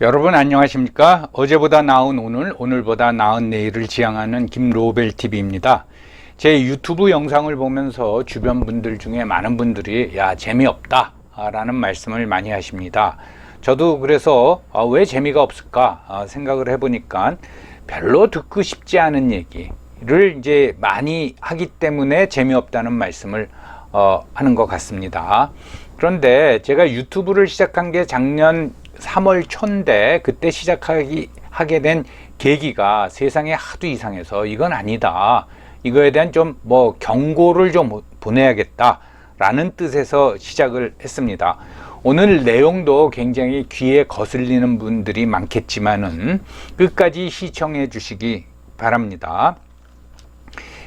여러분 안녕하십니까? 어제보다 나은 오늘, 오늘보다 나은 내일을 지향하는 김로벨TV입니다. 제 유튜브 영상을 보면서 주변 분들 중에 많은 분들이 야 재미없다 라는 말씀을 많이 하십니다. 저도 그래서 왜 재미가 없을까 생각을 해보니까 별로 듣고 싶지 않은 얘기를 이제 많이 하기 때문에 재미없다는 말씀을 하는 것 같습니다. 그런데 제가 유튜브를 시작한 게 작년 3월 초인데 그때 하게 된 계기가 세상에 하도 이상해서 이건 아니다. 이거에 대한 좀 경고를 좀 보내야겠다 라는 뜻에서 시작을 했습니다. 오늘 내용도 굉장히 귀에 거슬리는 분들이 많겠지만은 끝까지 시청해 주시기 바랍니다.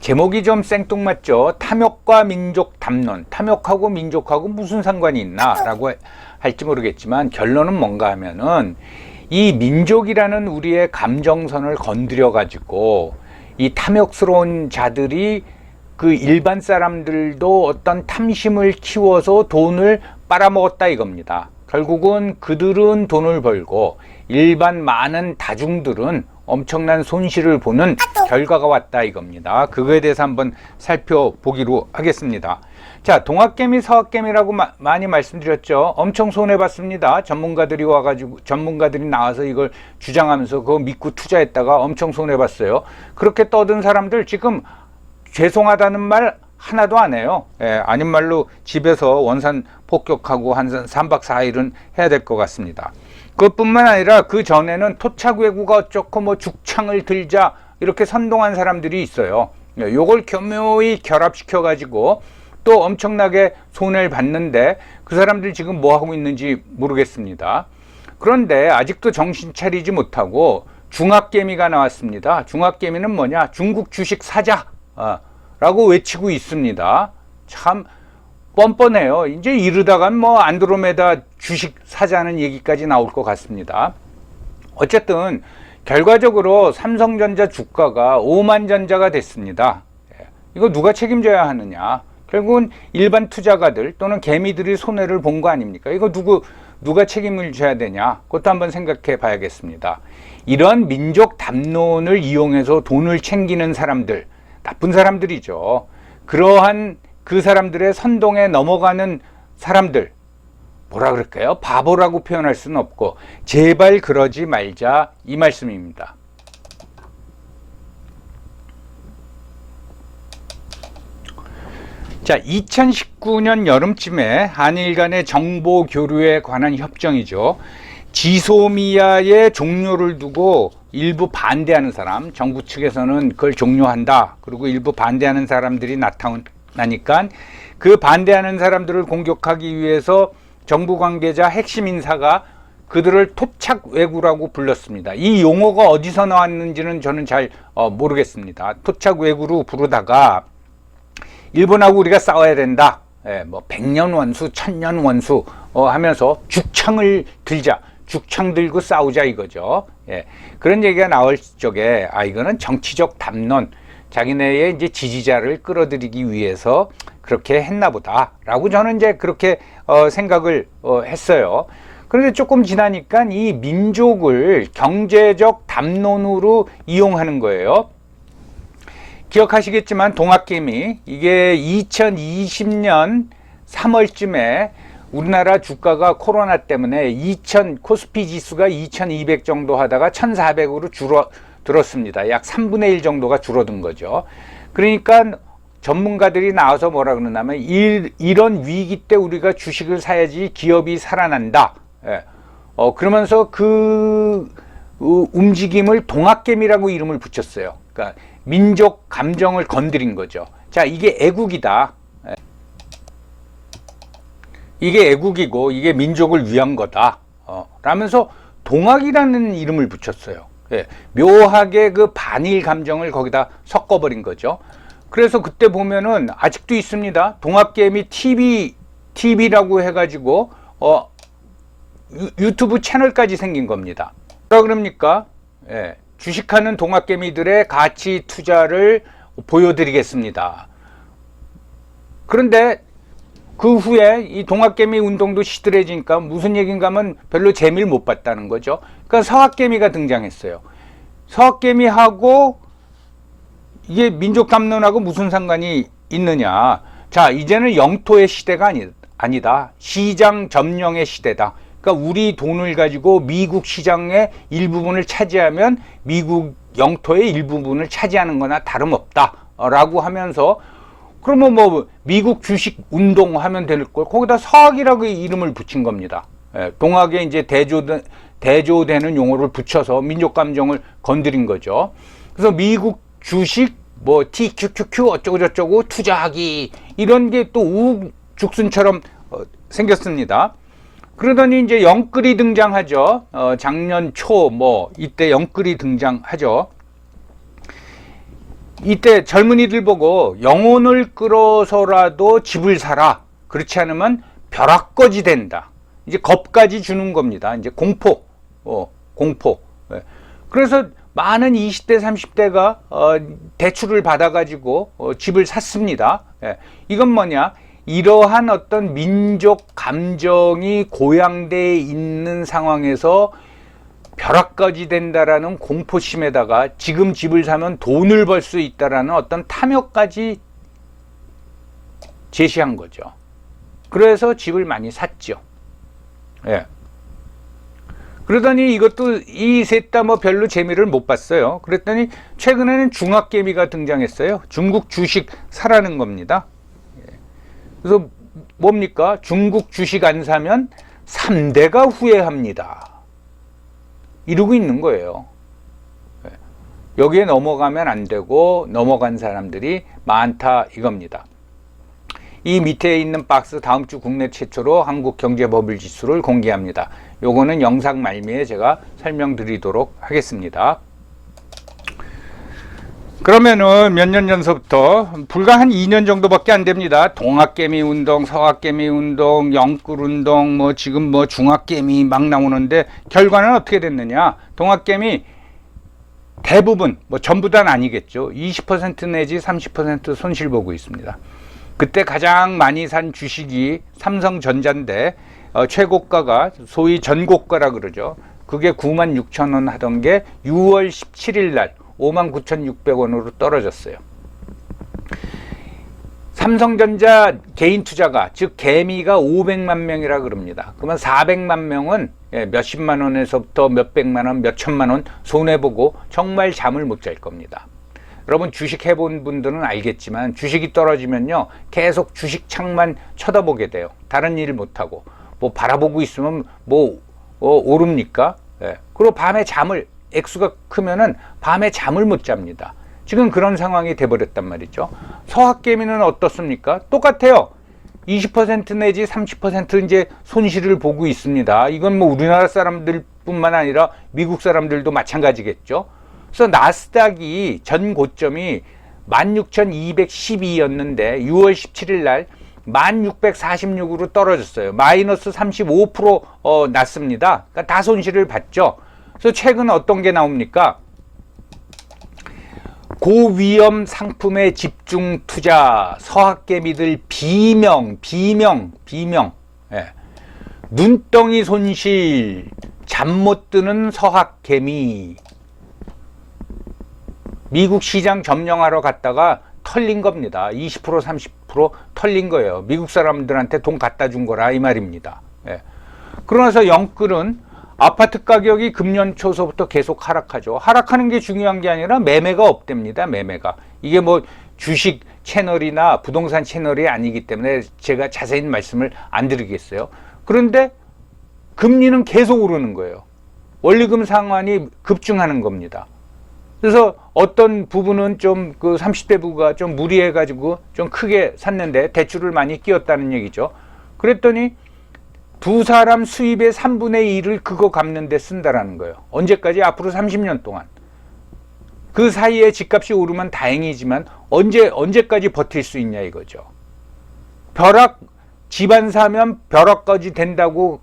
제목이 좀 생뚱맞죠? 탐욕과 민족 담론. 탐욕하고 민족하고 무슨 상관이 있나 라고 할지 모르겠지만 결론은 뭔가 하면은 이 민족이라는 우리의 감정선을 건드려 가지고 이 탐욕스러운 자들이 그 일반 사람들도 어떤 탐심을 키워서 돈을 빨아먹었다 이겁니다. 결국은 그들은 돈을 벌고 일반 많은 다중들은 엄청난 손실을 보는 결과가 왔다 이겁니다. 그거에 대해서 한번 살펴보기로 하겠습니다. 자, 동학개미 서학개미라고 많이 말씀드렸죠. 엄청 손해봤습니다. 전문가들이 나와서 이걸 주장하면서 그거 믿고 투자했다가 엄청 손해봤어요. 그렇게 떠든 사람들 지금 죄송하다는 말 하나도 안 해요. 아닌 말로 집에서 원산 폭격하고 한 3박 4일은 해야 될 것 같습니다. 그것뿐만 아니라 그 전에는 토착외구가 어쩌고 죽창을 들자 이렇게 선동한 사람들이 있어요. 요걸 교묘히 결합시켜 가지고 또 엄청나게 손해를 봤는데 그 사람들 지금 뭐 하고 있는지 모르겠습니다. 그런데 아직도 정신 차리지 못하고 중학개미가 나왔습니다. 중학개미는 뭐냐? 중국 주식 사자 라고 외치고 있습니다. 참 뻔뻔해요. 이제 이르다간 안드로메다 주식 사자는 얘기까지 나올 것 같습니다. 어쨌든 결과적으로 삼성전자 주가가 오만전자가 됐습니다. 이거 누가 책임져야 하느냐? 결국은 일반 투자가들 또는 개미들이 손해를 본 거 아닙니까? 이거 누가 책임을 져야 되냐? 그것도 한번 생각해 봐야겠습니다. 이런 민족 담론을 이용해서 돈을 챙기는 사람들, 나쁜 사람들이죠. 그러한 그 사람들의 선동에 넘어가는 사람들, 뭐라 그럴까요? 바보라고 표현할 수는 없고 제발 그러지 말자 이 말씀입니다. 자, 2019년 여름쯤에 한일 간의 정보 교류에 관한 협정이죠. 지소미아의 종료를 두고 일부 반대하는 사람, 정부 측에서는 그걸 종료한다. 그리고 일부 반대하는 사람들이 나타나니까 그 반대하는 사람들을 공격하기 위해서 정부 관계자 핵심 인사가 그들을 토착외구라고 불렀습니다. 이 용어가 어디서 나왔는지는 저는 잘 모르겠습니다. 토착외구로 부르다가 일본하고 우리가 싸워야 된다. 100년 원수, 1000년 원수 하면서 죽창을 들자. 죽창 들고 싸우자 이거죠. 그런 얘기가 나올 적에 이거는 정치적 담론, 자기네의 이제 지지자를 끌어들이기 위해서 그렇게 했나 보다라고 저는 이제 그렇게 생각을 했어요. 그런데 조금 지나니까 이 민족을 경제적 담론으로 이용하는 거예요. 기억하시겠지만 동학개미 이게 2020년 3월쯤에 우리나라 주가가 코로나 때문에 코스피 지수가 2200 정도 하다가 1400으로 줄어들었습니다. 약 3분의 1 정도가 줄어든 거죠. 그러니까 전문가들이 나와서 뭐라 그러냐면 이런 위기 때 우리가 주식을 사야지 기업이 살아난다. 그러면서 그 움직임을 동학개미라고 이름을 붙였어요. 그러니까 민족 감정을 건드린 거죠. 자, 이게 애국이다. 이게 애국이고 이게 민족을 위한 거다 라면서 동학이라는 이름을 붙였어요. 묘하게 그 반일 감정을 거기다 섞어버린 거죠. 그래서 그때 보면은 아직도 있습니다. 동학개미 TV라고 해가지고 유튜브 채널까지 생긴 겁니다. 뭐라 그럽니까? 주식하는 동학개미들의 가치 투자를 보여드리겠습니다. 그런데 그 후에 이 동학개미 운동도 시들해지니까 무슨 얘기인가 하면 별로 재미를 못 봤다는 거죠. 그러니까 서학개미가 등장했어요. 서학개미하고 이게 민족감론하고 무슨 상관이 있느냐. 자, 이제는 영토의 시대가 아니다. 시장 점령의 시대다. 그러니까 우리 돈을 가지고 미국 시장의 일부분을 차지하면 미국 영토의 일부분을 차지하는 거나 다름없다 라고 하면서, 그러면 뭐 미국 주식 운동하면 될 걸 거기다 서학이라고 이름을 붙인 겁니다. 동학에 이제 대조되는 용어를 붙여서 민족 감정을 건드린 거죠. 그래서 미국 주식 뭐 TQQQ 어쩌고저쩌고 투자하기 이런 게 또 우죽순처럼 생겼습니다. 그러더니 이제 영끌이 등장하죠. 작년 초 뭐 이때 영끌이 등장하죠. 이때 젊은이들 보고 영혼을 끌어서라도 집을 사라. 그렇지 않으면 벼락거지 된다. 이제 겁까지 주는 겁니다. 이제 공포. 그래서 많은 20대, 30대가 대출을 받아가지고 집을 샀습니다. 이건 뭐냐? 이러한 어떤 민족 감정이 고양대에 있는 상황에서 벼락까지 된다라는 공포심에다가 지금 집을 사면 돈을 벌 수 있다라는 어떤 탐욕까지 제시한 거죠. 그래서 집을 많이 샀죠. 예. 그러더니 이것도 이 셋 다 뭐 별로 재미를 못 봤어요. 그랬더니 최근에는 중학개미가 등장했어요. 중국 주식 사라는 겁니다. 그래서 뭡니까? 중국 주식 안 사면 3대가 후회합니다. 이러고 있는 거예요. 여기에 넘어가면 안 되고 넘어간 사람들이 많다 이겁니다. 이 밑에 있는 박스 다음 주 국내 최초로 한국 경제버블 지수를 공개합니다. 요거는 영상 말미에 제가 설명드리도록 하겠습니다. 그러면은 몇 년 전서부터 불과 한 2년 정도밖에 안 됩니다. 동학개미 운동, 서학개미 운동, 영끌 운동, 뭐 지금 뭐 중학개미 막 나오는데 결과는 어떻게 됐느냐? 동학개미 대부분 뭐 전부 다는 아니겠죠. 20% 내지 30% 손실 보고 있습니다. 그때 가장 많이 산 주식이 삼성전자인데 최고가가 소위 전고가라 그러죠. 그게 96,000원 하던 게 6월 17일 날 59,600원으로 떨어졌어요. 삼성전자 개인 투자가 즉 개미가 500만 명이라 그럽니다. 그러면 400만 명은 몇십만 원에서부터 몇백만 원, 몇천만 원 손해보고 정말 잠을 못 잘 겁니다. 여러분 주식 해본 분들은 알겠지만 주식이 떨어지면요 계속 주식 창만 쳐다보게 돼요. 다른 일을 못하고 뭐 바라보고 있으면 뭐 오릅니까? 그리고 밤에 잠을 액수가 크면은 밤에 잠을 못 잡니다. 지금 그런 상황이 돼버렸단 말이죠. 서학개미는 어떻습니까? 똑같아요. 20% 내지 30% 이제 손실을 보고 있습니다. 이건 뭐 우리나라 사람들뿐만 아니라 미국 사람들도 마찬가지겠죠. 그래서 나스닥이 전 고점이 16,212였는데 6월 17일 날 1646으로 떨어졌어요. 마이너스 35% 났습니다. 그러니까 다 손실을 봤죠. 그래서 최근 어떤 게 나옵니까? 고위험 상품에 집중 투자, 서학개미들 비명. 예. 눈덩이 손실, 잠 못 드는 서학개미. 미국 시장 점령하러 갔다가 털린 겁니다. 20% 30% 털린 거예요. 미국 사람들한테 돈 갖다 준 거라 이 말입니다. 예. 그러나서 영끌은 아파트 가격이 금년 초서부터 계속 하락하죠. 하락하는 게 중요한 게 아니라 매매가 없답니다. 매매가. 이게 뭐 주식 채널이나 부동산 채널이 아니기 때문에 제가 자세히 말씀을 안 드리겠어요. 그런데 금리는 계속 오르는 거예요. 원리금 상환이 급증하는 겁니다. 그래서 어떤 부분은 좀 그 30대 부부가 좀 무리해 가지고 좀 크게 샀는데 대출을 많이 끼웠다는 얘기죠. 그랬더니 두 사람 수입의 3분의 1을 그거 갚는 데 쓴다라는 거예요. 언제까지? 앞으로 30년 동안. 그 사이에 집값이 오르면 다행이지만 언제까지 버틸 수 있냐 이거죠. 집안 사면 벼락까지 된다고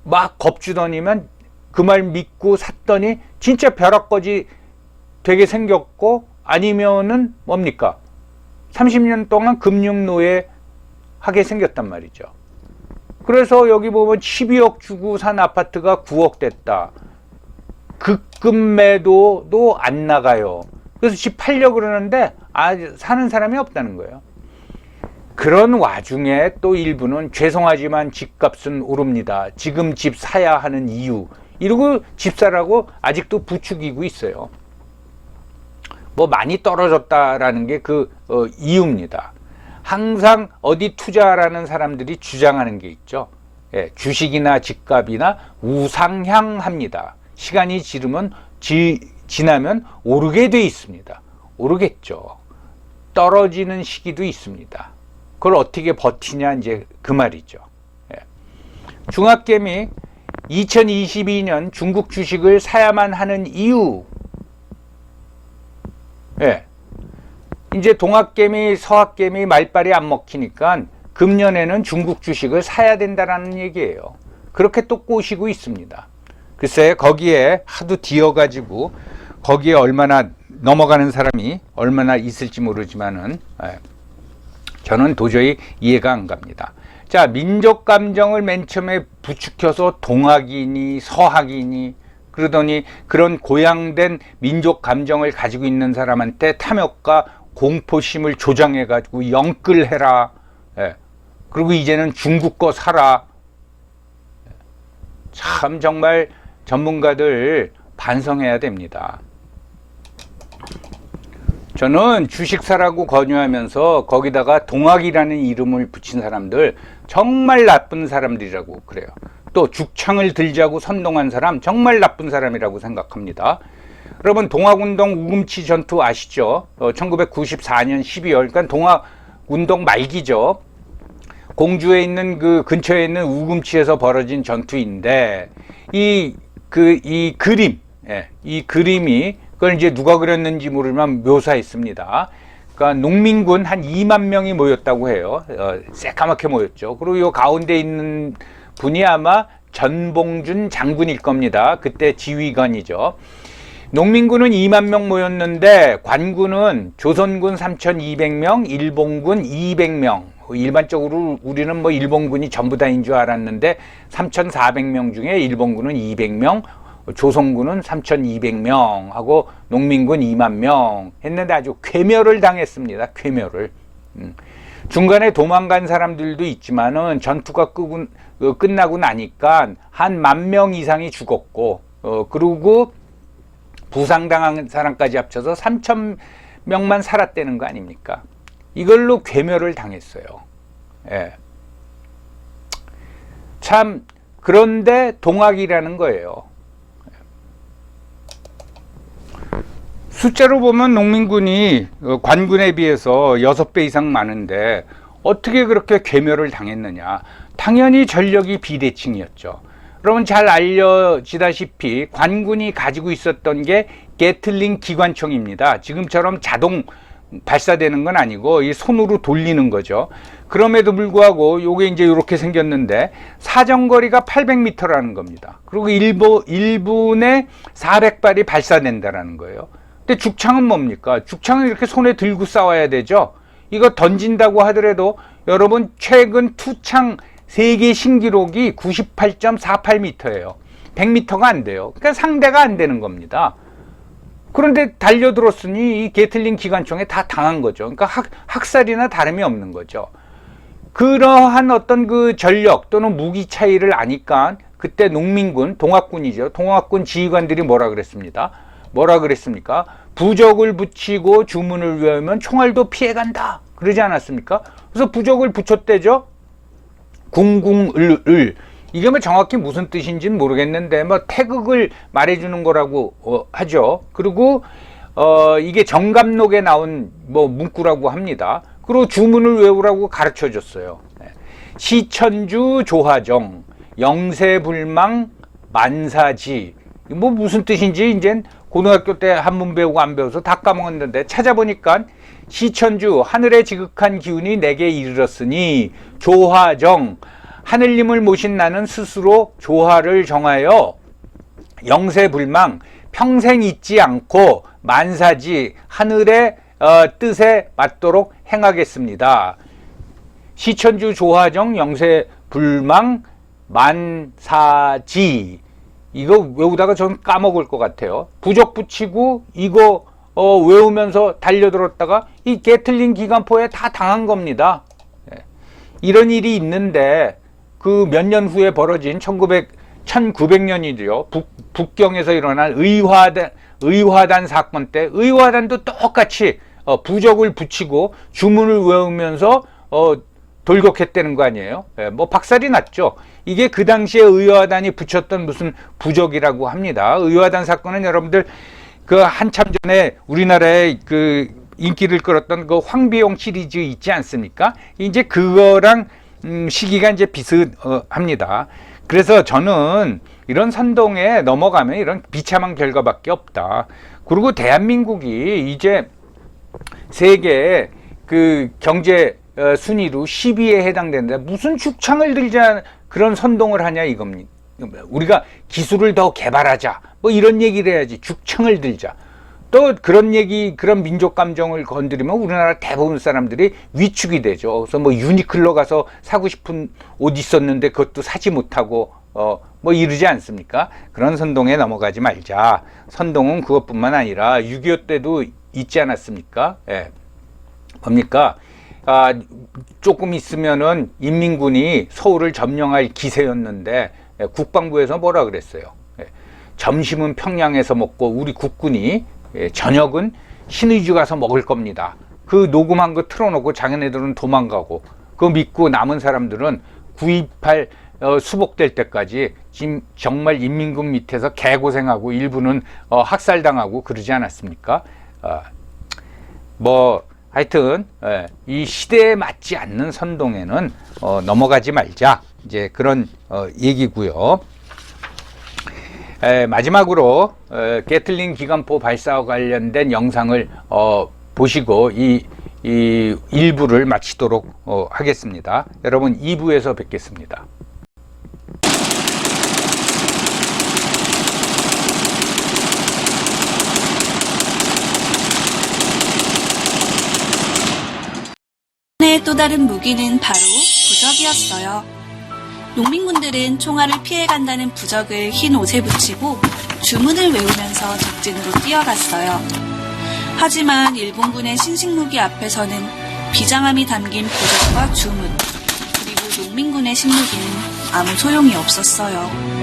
막 겁주더니만 그 말 믿고 샀더니 진짜 벼락까지 되게 생겼고 아니면은 뭡니까? 30년 동안 금융노예 하게 생겼단 말이죠. 그래서 여기 보면 12억 주고 산 아파트가 9억 됐다. 급금 매도도 안 나가요. 그래서 집 팔려고 그러는데 사는 사람이 없다는 거예요. 그런 와중에 또 일부는 죄송하지만 집값은 오릅니다. 지금 집 사야 하는 이유. 이러고 집 사라고 아직도 부추기고 있어요. 뭐 많이 떨어졌다라는 게 이유입니다. 항상 어디 투자라는 사람들이 주장하는 게 있죠. 예, 주식이나 집값이나 우상향합니다. 시간이 지나면 오르게 돼 있습니다. 오르겠죠. 떨어지는 시기도 있습니다. 그걸 어떻게 버티냐 이제 그 말이죠. 예. 중학개미 2022년 중국 주식을 사야만 하는 이유. 예. 이제 동학개미, 서학개미 말빨이 안 먹히니까 금년에는 중국 주식을 사야 된다라는 얘기예요. 그렇게 또 꼬시고 있습니다. 글쎄 거기에 하도 뒤어가지고 거기에 얼마나 넘어가는 사람이 얼마나 있을지 모르지만은 저는 도저히 이해가 안 갑니다. 자, 민족 감정을 맨 처음에 부추겨서 동학이니 서학이니 그러더니 그런 고양된 민족 감정을 가지고 있는 사람한테 탐욕과 공포심을 조장해 가지고 영끌해라. 예. 그리고 이제는 중국 거 사라. 참 정말 전문가들 반성해야 됩니다. 저는 주식 사라고 권유하면서 거기다가 동학이라는 이름을 붙인 사람들 정말 나쁜 사람들이라고 그래요. 또 죽창을 들자고 선동한 사람 정말 나쁜 사람이라고 생각합니다. 여러분 동학운동 우금치 전투 아시죠? 1994년 12월 그러니까 동학운동 말기죠. 공주에 있는 그 근처에 있는 우금치에서 벌어진 전투인데 이 그림, 이 그림이 그걸 이제 누가 그렸는지 모르지만 묘사했습니다. 그러니까 농민군 한 2만 명이 모였다고 해요. 새까맣게 모였죠. 그리고 이 가운데 있는 분이 아마 전봉준 장군일 겁니다. 그때 지휘관이죠. 농민군은 2만 명 모였는데 관군은 조선군 3,200명, 일본군 200명. 일반적으로 우리는 뭐 일본군이 전부 다인 줄 알았는데 3,400명 중에 일본군은 200명, 조선군은 3,200명 하고 농민군 2만 명 했는데 아주 괴멸을 당했습니다. 괴멸을. 중간에 도망간 사람들도 있지만은 전투가 끝나고 나니까 한 10,000명 이상이 죽었고 그리고 부상당한 사람까지 합쳐서 3,000명만 살았다는 거 아닙니까? 이걸로 괴멸을 당했어요. 예. 참 그런데 동학이라는 거예요. 숫자로 보면 농민군이 관군에 비해서 6배 이상 많은데 어떻게 그렇게 괴멸을 당했느냐? 당연히 전력이 비대칭이었죠. 여러분 잘 알려지다시피 관군이 가지고 있었던 게 게틀링 기관총입니다. 지금처럼 자동 발사되는 건 아니고 이 손으로 돌리는 거죠. 그럼에도 불구하고 요게 이제 이렇게 생겼는데 사정거리가 800m라는 겁니다. 그리고 1분에 400발이 발사된다라는 거예요. 근데 죽창은 뭡니까? 죽창은 이렇게 손에 들고 싸워야 되죠. 이거 던진다고 하더라도 여러분 최근 투창 세계 신기록이 98.48m예요. 100m가 안 돼요. 그러니까 상대가 안 되는 겁니다. 그런데 달려들었으니 이 게틀링 기관총에 다 당한 거죠. 그러니까 학살이나 다름이 없는 거죠. 그러한 어떤 그 전력 또는 무기 차이를 아니까 그때 농민군, 동학군이죠. 동학군 지휘관들이 뭐라 그랬습니다. 뭐라 그랬습니까? 부적을 붙이고 주문을 외우면 총알도 피해간다. 그러지 않았습니까? 그래서 부적을 붙였대죠. 궁궁을 이게 뭐 정확히 무슨 뜻인지는 모르겠는데 뭐 태극을 말해주는 거라고 하죠. 그리고 이게 정감록에 나온 뭐 문구라고 합니다. 그리고 주문을 외우라고 가르쳐 줬어요. 시천주 조화정 영세불망 만사지 뭐 무슨 뜻인지 이젠 고등학교 때 한문 배우고 안 배워서 다 까먹었는데 찾아보니까 시천주 하늘의 지극한 기운이 내게 이르렀으니 조화정 하늘님을 모신 나는 스스로 조화를 정하여 영세불망 평생 잊지 않고 만사지 하늘의 뜻에 맞도록 행하겠습니다. 시천주 조화정 영세 불망 만사지. 이거 외우다가 전 까먹을 것 같아요. 부적 붙이고 이거 외우면서 달려들었다가 이 게틀링 기관포에 다 당한 겁니다. 이런 일이 있는데 그 몇 년 후에 벌어진 1900년이죠. 북경에서 일어난 의화단 사건 때 의화단도 똑같이 부적을 붙이고 주문을 외우면서 돌격했다는 거 아니에요. 뭐 박살이 났죠. 이게 그 당시에 의화단이 붙였던 무슨 부적이라고 합니다. 의화단 사건은 여러분들 그 한참 전에 우리나라에 그 인기를 끌었던 그 황비용 시리즈 있지 않습니까? 이제 그거랑 시기가 이제 비슷합니다. 그래서 저는 이런 선동에 넘어가면 이런 비참한 결과밖에 없다. 그리고 대한민국이 이제 세계 그 경제 순위로 10위에 해당되는데 무슨 죽창을 들자 그런 선동을 하냐 이겁니다. 우리가 기술을 더 개발하자 뭐 이런 얘기를 해야지 죽창을 들자. 또 그런 얘기, 그런 민족 감정을 건드리면 우리나라 대부분 사람들이 위축이 되죠. 그래서 뭐 유니클로 가서 사고 싶은 옷 있었는데 그것도 사지 못하고 뭐 이러지 않습니까? 그런 선동에 넘어가지 말자. 선동은 그것뿐만 아니라 6.25 때도 있지 않았습니까? 예. 뭡니까? 조금 있으면은 인민군이 서울을 점령할 기세였는데 국방부에서 뭐라 그랬어요? 점심은 평양에서 먹고 우리 국군이 저녁은 신의주 가서 먹을 겁니다. 그 녹음한 거 틀어놓고 자기네들은 도망가고 그거 믿고 남은 사람들은 9.28 수복될 때까지 지금 정말 인민군 밑에서 개고생하고 일부는 학살당하고 그러지 않았습니까? 뭐 하여튼 이 시대에 맞지 않는 선동에는 넘어가지 말자, 이제 그런 얘기고요. 마지막으로 게틀링 기관포 발사와 관련된 영상을 보시고 이 1부를 마치도록 하겠습니다. 여러분 2부에서 뵙겠습니다. 또 다른 무기는 바로 부적이었어요. 농민군들은 총알을 피해간다는 부적을 흰 옷에 붙이고 주문을 외우면서 적진으로 뛰어갔어요. 하지만 일본군의 신식무기 앞에서는 비장함이 담긴 부적과 주문, 그리고 농민군의 식무기는 아무 소용이 없었어요.